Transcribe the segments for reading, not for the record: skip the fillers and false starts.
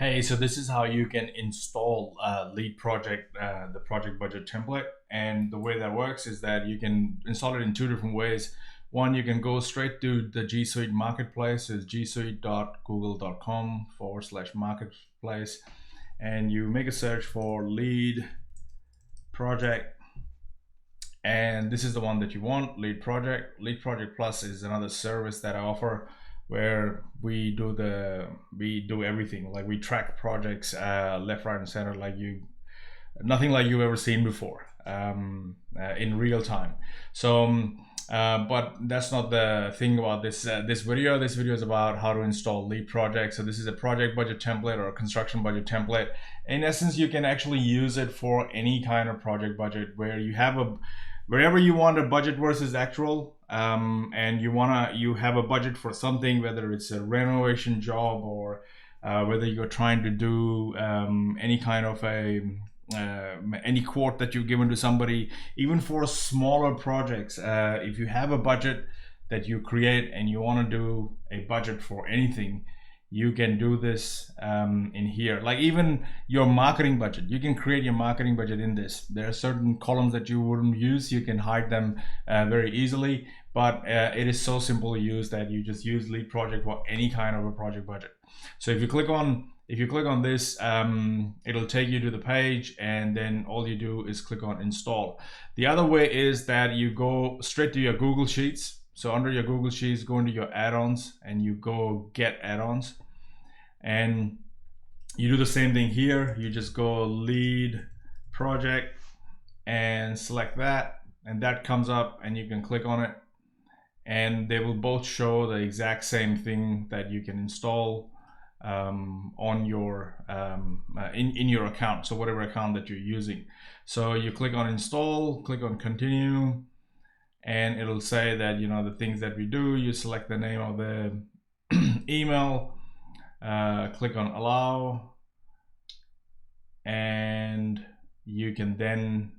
Hey, so this is how you can install Lead Project, the project budget template. And the way that works is that you can install it in two different ways. One, you can go straight to the G Suite marketplace, is gsuite.google.com/marketplace, and you make a search for Lead Project. And this is the one that you want, Lead Project. Lead Project Plus is another service that I offer where we do everything. Like we track projects left, right, and center, nothing like you've ever seen before, in real time. So but that's not the thing about this video. This video is about how to install Lead Project. So this is a project budget template or a construction budget template. In essence, you can actually use it for any kind of project budget where you have wherever you want a budget versus actual, and you have a budget for something, whether it's a renovation job or whether you're trying to do any kind of any quote that you've given to somebody, even for smaller projects. If you have a budget that you create and you want to do a budget for anything, you can do this in here. Like even your marketing budget, you can create your marketing budget in this. There are certain columns that you wouldn't use, you can hide them very easily, but it is so simple to use that you just use Lead Project for any kind of a project budget. So if you click on this, it'll take you to the page, and then all you do is click on install. The other way is that you go straight to your Google Sheets. So under your Google Sheets, go into your add-ons and you go get add-ons, and you do the same thing here. You just go Lead Project and select that, and that comes up, and you can click on it, and they will both show the exact same thing that you can install on your in your account, so whatever account that you're using. So you click on install, click on continue, and it'll say that the things that we do. You select the name of the email, click on allow, and you can then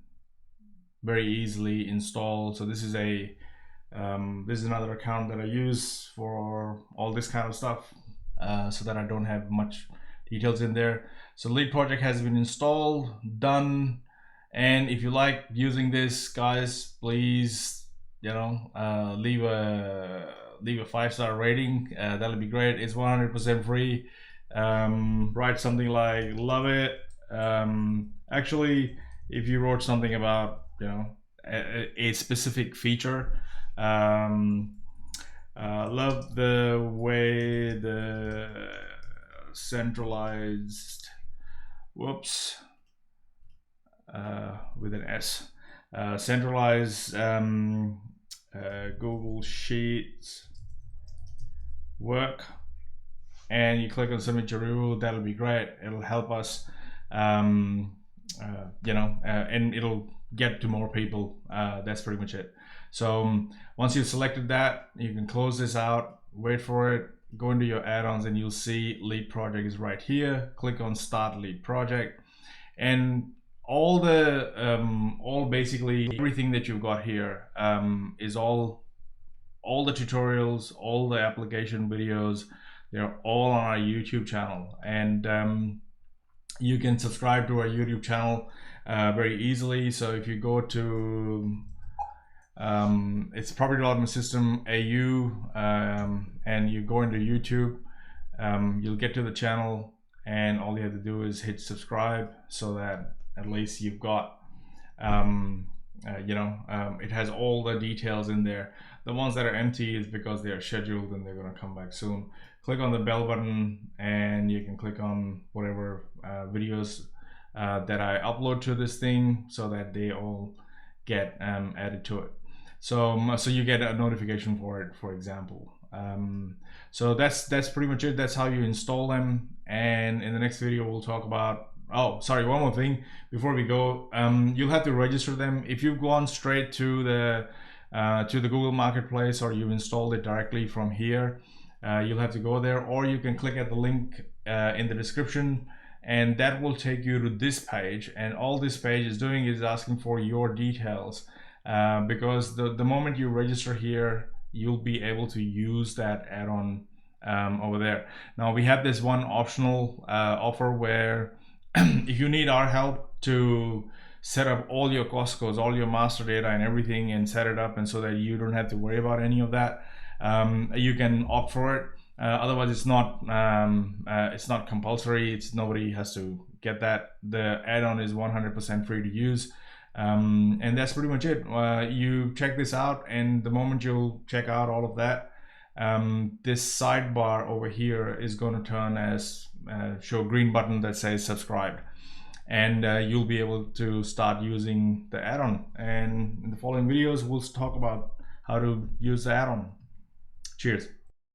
very easily install. So this is another account that I use for all this kind of stuff, so that I don't have much details in there. So Lead Project has been installed, done. And if you like using this, guys, please leave a 5-star rating. That'll be great. It's 100% free. Write something like love it. Actually, if you wrote something about a specific feature, love the way the centralized with an S, centralized Google Sheets work, and you click on submit your review. That'll be great. It'll help us, and it'll get to more people. That's pretty much it. So once you've selected that, you can close this out, wait for it, go into your add-ons, and you'll see Lead Project is right here. Click on Start Lead Project, and basically everything that you've got here is all the tutorials, all the application videos. They're all on our YouTube channel, and you can subscribe to our YouTube channel very easily. So if you go to it's Property Development System AU, and you go into YouTube, you'll get to the channel, and all you have to do is hit subscribe, so that at least you've got it has all the details in there. The ones that are empty is because they are scheduled and they're going to come back soon. Click on the bell button, and you can click on whatever videos that I upload to this thing, so that they all get added to it. So you get a notification for it, for example. So that's pretty much it. That's how you install them. And in the next video, we'll talk about, oh, sorry, one more thing before we go. You'll have to register them. If you've gone straight to the Google Marketplace, or you've installed it directly from here, you'll have to go there, or you can click at the link in the description, and that will take you to this page. And all this page is doing is asking for your details, because the moment you register here, you'll be able to use that add-on over there. Now we have this one optional offer where if you need our help to set up all your cost codes, all your master data and everything, and set it up, and so that you don't have to worry about any of that, you can opt for it. Otherwise, it's not compulsory. Nobody has to get that. The add-on is 100% free to use, and that's pretty much it. You check this out, and the moment you'll check out all of that, this sidebar over here is going to turn as show green button that says subscribed, and you'll be able to start using the add-on. And in the following videos, we'll talk about how to use the add-on. Cheers.